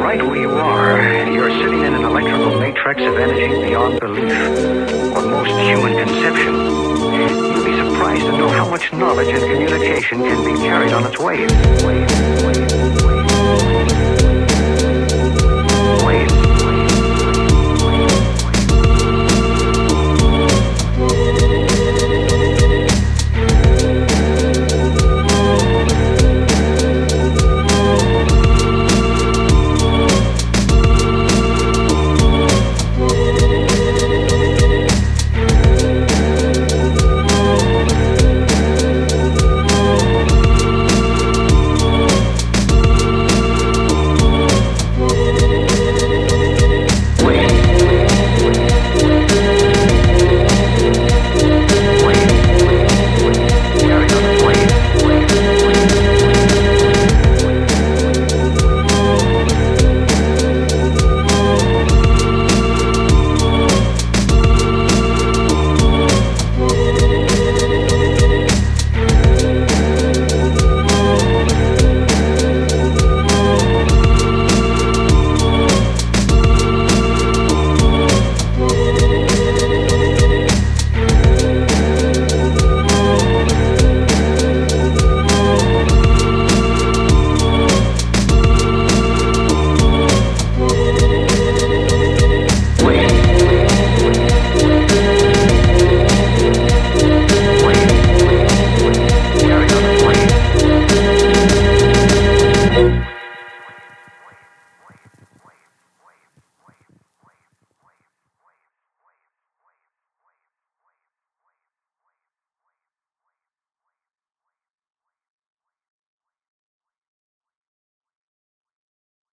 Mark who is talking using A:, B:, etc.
A: right where you are, you're sitting in an electrical matrix of energy beyond belief, or most human conception. You'd be surprised to know how much knowledge and communication can be carried on its wave.